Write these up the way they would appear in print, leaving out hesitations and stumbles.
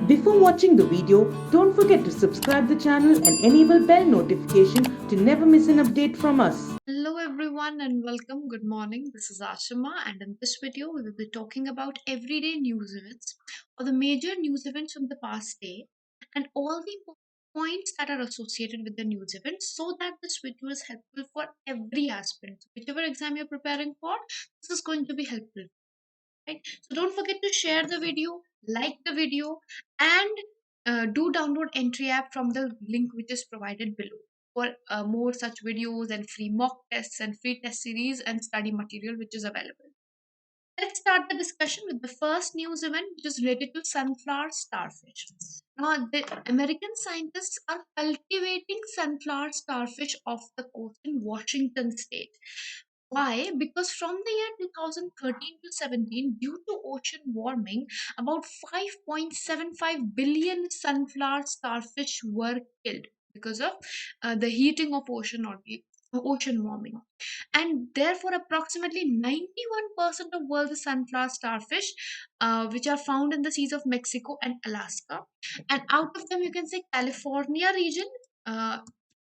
Before watching the video, don't forget to subscribe the channel and enable bell notification to never miss an update from us. Hello everyone and welcome. Good morning. This is Ashima, and in this video we will be talking about everyday news events or the major news events from the past day and all the points that are associated with the news event, so that this video is helpful for every aspirant. Whichever exam you're preparing for, this is going to be helpful, right? So don't forget to share the video, like the video, and do download Entri app from the link which is provided below for more such videos and free mock tests and free test series and study material which is available. Let's start the discussion with the first news event, which is related to sunflower starfish. Now, the American scientists are cultivating sunflower starfish off the coast in Washington state. Why? Because from the year 2013 to 17, due to ocean warming, about 5.75 billion sunflower starfish were killed because of the heating of ocean or the ocean warming. And therefore, approximately 91% of world's sunflower starfish, which are found in the seas of Mexico and Alaska, and out of them, you can say California region.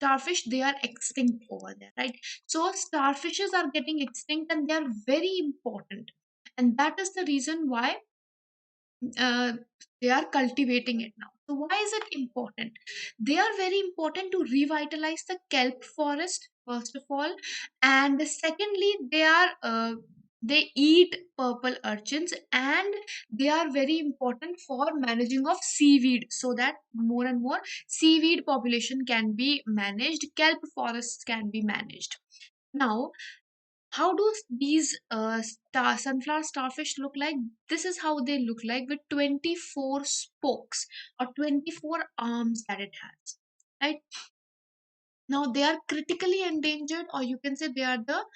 Starfish, they are extinct over there, right? So starfishes are getting extinct and they are very important, and that is the reason why uh, they are cultivating it now. So why is it important? They are very important to revitalize the kelp forest, first of all, and secondly, they eat purple urchins, and they are very important for managing of seaweed, so that more and more seaweed population can be managed, kelp forests can be managed. Now, how do these sunflower starfish look like? This is how they look like, with 24 spokes or 24 arms that it has. Right now, they are critically endangered, or you can say they are the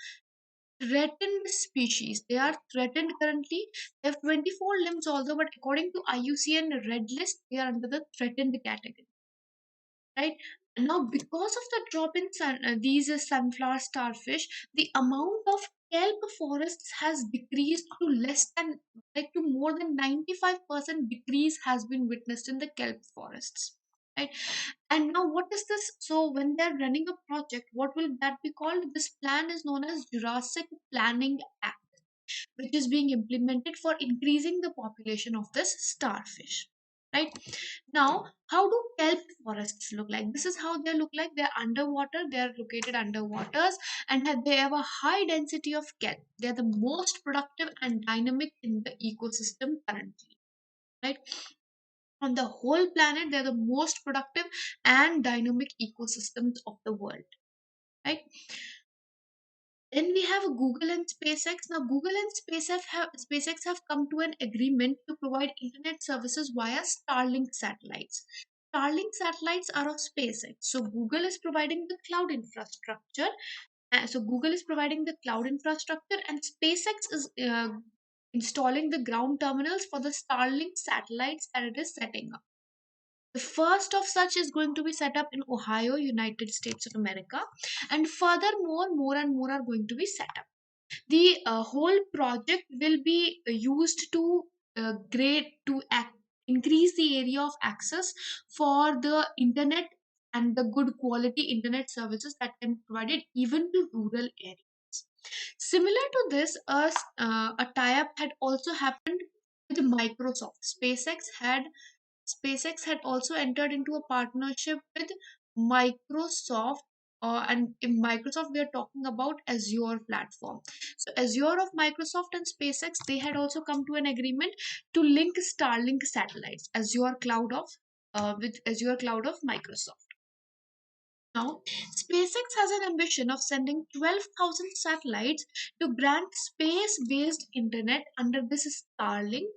threatened species. They are threatened currently. They have 24 limbs, although, but according to IUCN Red List, they are under the threatened category. Right now, because of the drop in these sunflower starfish, the amount of kelp forests has decreased to less than, like, to more than 95% decrease has been witnessed in the kelp forests, right? And now, what is this? So when they're running a project, what will that be called? This plan is known as Jurassic Planning Act, which is being implemented for increasing the population of this starfish, right? Now, how do kelp forests look like? This is how they look like. They're underwater, they're located under waters, and they have a high density of kelp. They're the most productive and dynamic in the ecosystem currently, right? On the whole planet, they're the most productive and dynamic ecosystems of the world, right? Then we have Google and SpaceX. Now, Google and SpaceX have come to an agreement to provide internet services via Starlink satellites. Starlink satellites are of SpaceX. So Google is providing the cloud infrastructure. Google is providing the cloud infrastructure, and SpaceX is installing the ground terminals for the Starlink satellites that it is setting up. The first of such is going to be set up in Ohio, United States of America, and furthermore, more and more are going to be set up. The whole project will be used to increase the area of access for the internet and the good quality internet services that can be provided even to rural areas. Similar to this, a tie-up had also happened with Microsoft. SpaceX had also entered into a partnership with Microsoft, and in Microsoft we are talking about Azure platform. So Azure of Microsoft and SpaceX, they had also come to an agreement to link Starlink satellites, with Azure cloud of Microsoft. Now, SpaceX has an ambition of sending 12,000 satellites to grant space-based internet under this Starlink.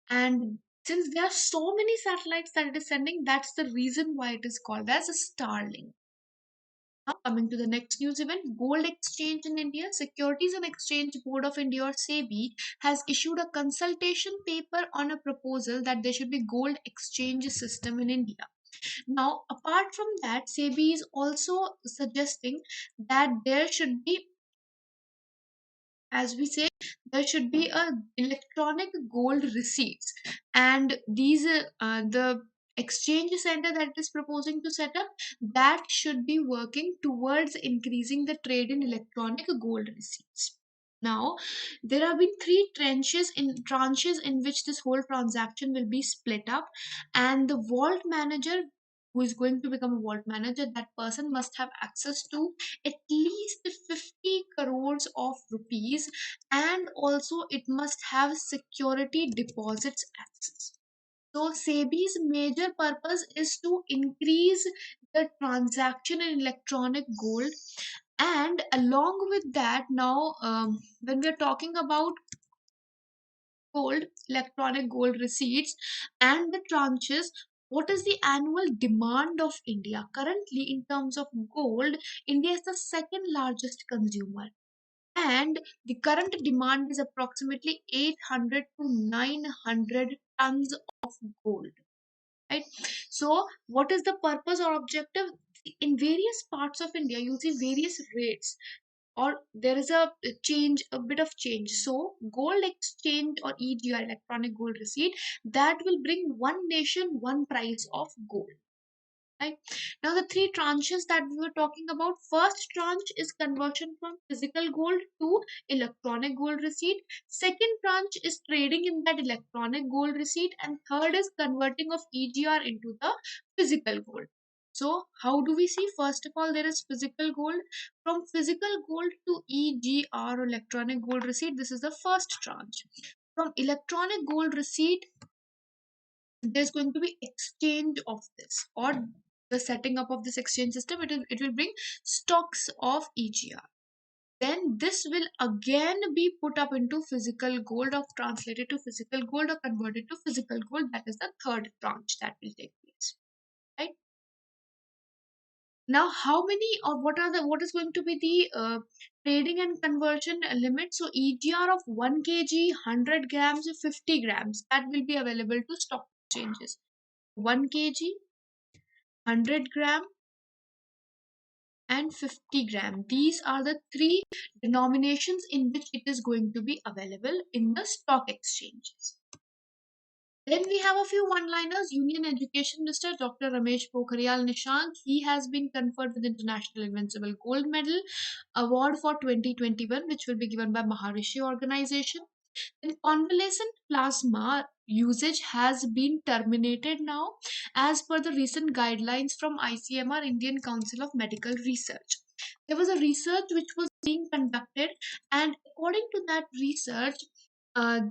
And since there are so many satellites that it is sending, that's the reason why it is called as a Starlink. Now, coming to the next news event, gold exchange in India. Securities and Exchange Board of India, or SEBI, has issued a consultation paper on a proposal that there should be gold exchange system in India. Now, apart from that, SEBI is also suggesting that there should be as we say, there should be a electronic gold receipts, and these the exchange center that it is proposing to set up, that should be working towards increasing the trade in electronic gold receipts. Now, there have been three tranches in which this whole transaction will be split up, and the vault manager who is going to become a vault manager, that person must have access to at least 50 crores of rupees, and also it must have security deposits access. So SEBI's major purpose is to increase the transaction in electronic gold, and along with that, now when we are talking about gold, electronic gold receipts, and the tranches, what is the annual demand of India? Currently, in terms of gold, India is the second largest consumer, and the current demand is approximately 800 to 900 tons of gold. Right? So, what is the purpose or objective? In various parts of India, you see various rates, or there is a change, a bit of change. So gold exchange, or EGR, electronic gold receipt, that will bring one nation one price of gold. Right? Now, the three tranches that we were talking about, first tranche is conversion from physical gold to electronic gold receipt. Second tranche is trading in that electronic gold receipt, and third is converting of EGR into the physical gold. So, how do we see? First of all, there is physical gold. From physical gold to EGR, or electronic gold receipt, this is the first tranche. From electronic gold receipt, there's going to be exchange of this, or the setting up of this exchange system. It will bring stocks of EGR. Then this will again be put up into physical gold, or translated to physical gold, or converted to physical gold. That is the third tranche that will take place. Right? Now, how many, or what is going to be the trading and conversion limit? So EGR of 1 kg, 100 grams, 50 grams, that will be available to stock exchanges. 1 kg, 100 gram, and 50 gram. These are the three denominations in which it is going to be available in the stock exchanges. Then we have a few one-liners. Union Education Minister Dr. Ramesh Pokhriyal Nishank, he has been conferred with International Invincible Gold Medal Award for 2021, which will be given by Maharishi Organization. Then convalescent plasma usage has been terminated now, as per the recent guidelines from ICMR, Indian Council of Medical Research. There was a research which was being conducted, and according to that research,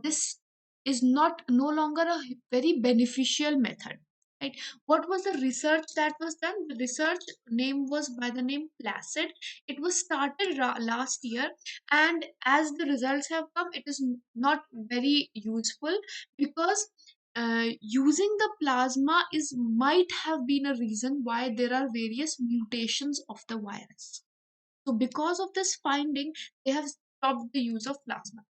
this is not no longer a very beneficial method. Right? What was the research that was done? The research name was by the name Placid. It was started last year, and as the results have come, it is not very useful, because using the plasma is might have been a reason why there are various mutations of the virus. So because of this finding, they have stopped the use of plasma.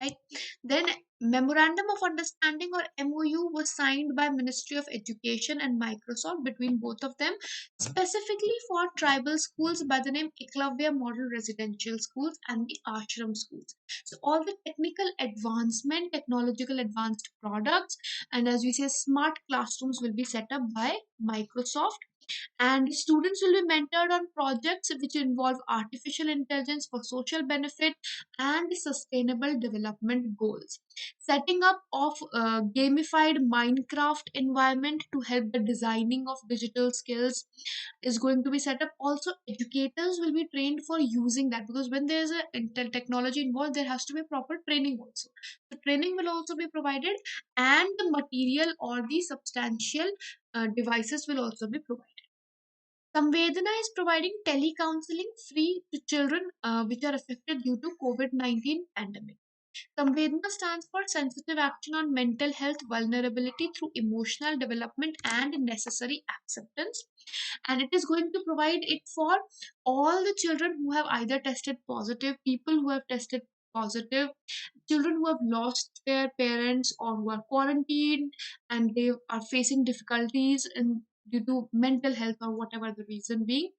Right? Then memorandum of understanding, or MOU, was signed by Ministry of Education and Microsoft, between both of them, specifically for tribal schools by the name Eklavya Model Residential Schools and the Ashram Schools. So all the technical advancement, technological advanced products, and as we say, smart classrooms will be set up by Microsoft, and students will be mentored on projects which involve artificial intelligence for social benefit and sustainable development goals. Setting up of gamified Minecraft environment to help the designing of digital skills is going to be set up. Also, educators will be trained for using that, because when there is a intel technology involved, there has to be proper training also. The training will also be provided, and the material or the substantial devices will also be provided. Samvedana is providing telecounseling free to children which are affected due to COVID-19 pandemic. Samvedana stands for sensitive action on mental health vulnerability through emotional development and necessary acceptance. And it is going to provide it for all the children who have either tested positive, people who have tested positive, children who have lost their parents, or who are quarantined and they are facing difficulties in, due to mental health or whatever the reason being.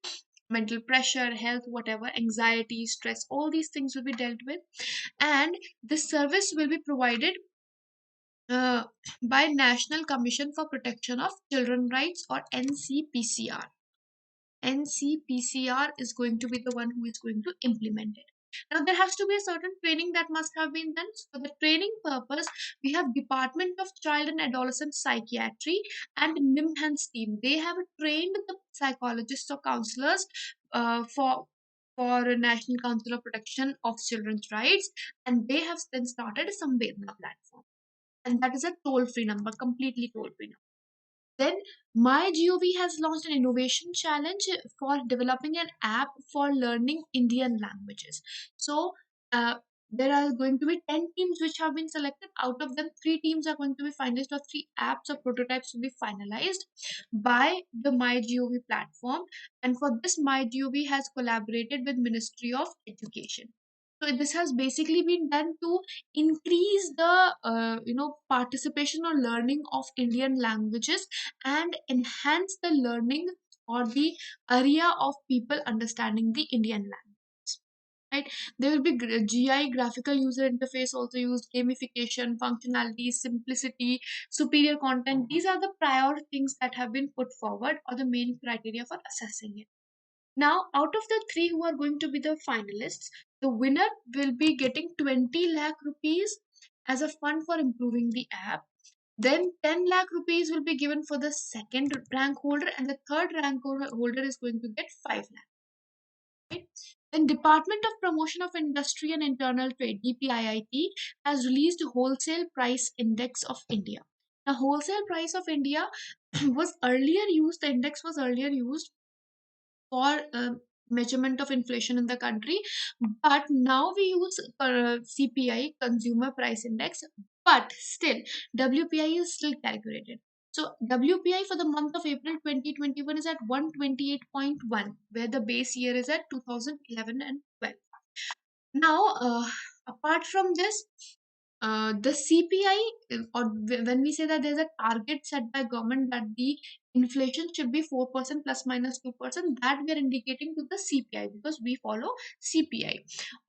mental pressure, health, whatever, anxiety, stress, all these things will be dealt with. And this service will be provided uh, by National Commission for Protection of Children Rights, or NCPCR. NCPCR is going to be the one who is going to implement it. Now, there has to be a certain training that must have been done. So, for the training purpose, we have Department of Child and Adolescent Psychiatry and NIMHANS team. They have trained the psychologists or counselors for National Council of Protection of Children's Rights, and they have then started a Samvedna platform, and that is a toll-free number, completely toll-free number. Then MyGov has launched an innovation challenge for developing an app for learning Indian languages. So there are going to be 10 teams which have been selected. Out of them, 3 teams are going to be finalized, or 3 apps or prototypes will be finalized by the MyGov platform. And for this, MyGov has collaborated with Ministry of Education. So this has basically been done to increase the participation or learning of Indian languages and enhance the learning or the area of people understanding the Indian language. Right? There will be GI, graphical user interface, also used, gamification, functionality, simplicity, superior content. These are the prior things that have been put forward, or the main criteria for assessing it. Now, out of the 3 who are going to be the finalists, the winner will be getting 20 lakh rupees as a fund for improving the app. Then 10 lakh rupees will be given for the second rank holder, and the third rank holder is going to get 5 lakh. Right? Then Department of Promotion of Industry and Internal Trade, DPIIT, has released Wholesale Price Index of India. Now, wholesale price of India was earlier used, the index was earlier used for measurement of inflation in the country, but now we use CPI, Consumer Price Index, but still WPI is still calculated. So WPI for the month of April 2021 is at 128.1, where the base year is at 2011 and 12. Now, apart from this, the CPI, when we say that there's a target set by government that the inflation should be 4% plus minus 2%, that we are indicating to the CPI, because we follow CPI.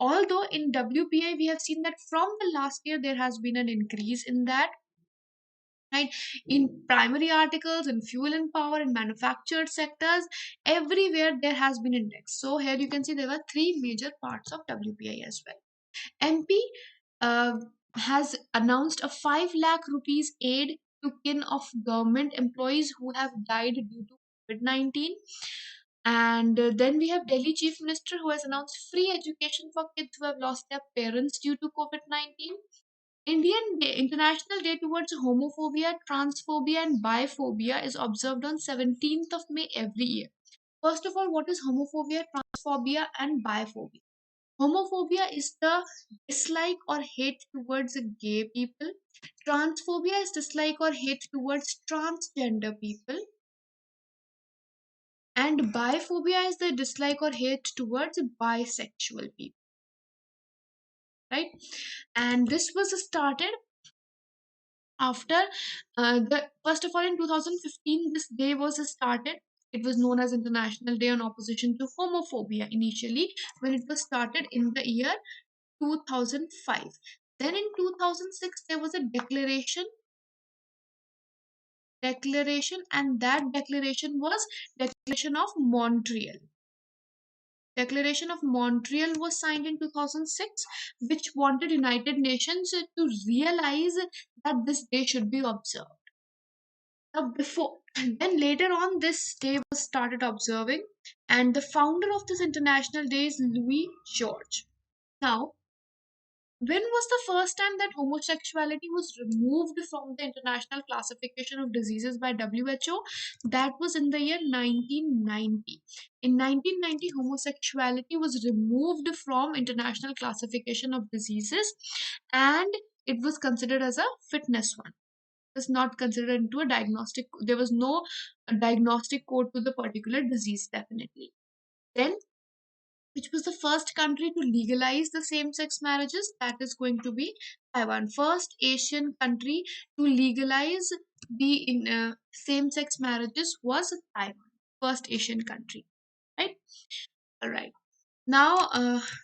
Although in WPI we have seen that from the last year there has been an increase in that. Right? In primary articles, in fuel and power, in manufactured sectors, everywhere there has been index. So here you can see there were 3 major parts of WPI as well. MP has announced a 5 lakh rupees aid to kin of government employees who have died due to COVID-19. And then we have Delhi Chief Minister who has announced free education for kids who have lost their parents due to COVID-19. International Day towards homophobia, transphobia, and biphobia is observed on 17th of May every year. First of all, what is homophobia, transphobia, and biphobia? Homophobia is the dislike or hate towards gay people. Transphobia is dislike or hate towards transgender people. And biphobia is the dislike or hate towards bisexual people. Right? And this was started after the first of all in 2015. This day was started. It was known as International Day on Opposition to Homophobia initially, when it was started in the year 2005. Then in 2006 there was a declaration, and that declaration was Declaration of Montreal. Declaration of Montreal was signed in 2006, which wanted United Nations to realize that this day should be observed. Now, before then later on, this day was started observing, and the founder of this international day is Louis George. Now, when was the first time that homosexuality was removed from the International Classification of Diseases by WHO? That was in the year 1990. In 1990, homosexuality was removed from International Classification of Diseases, and it was considered as a fitness one. It was not considered into a diagnostic. There was no diagnostic code to the particular disease, definitely. Then, which was the first country to legalize the same-sex marriages? That is going to be Taiwan. First Asian country to legalize the same-sex marriages was Taiwan. First Asian country. right? All right. Now,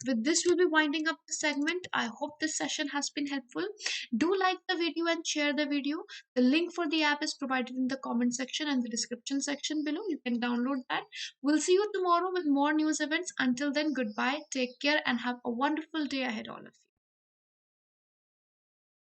with this, we'll be winding up the segment. I hope this session has been helpful. Do like the video and share the video. The link for the app is provided in the comment section and the description section below. You can download that. We'll see you tomorrow with more news events. Until then, goodbye, take care, and have a wonderful day ahead, all of you.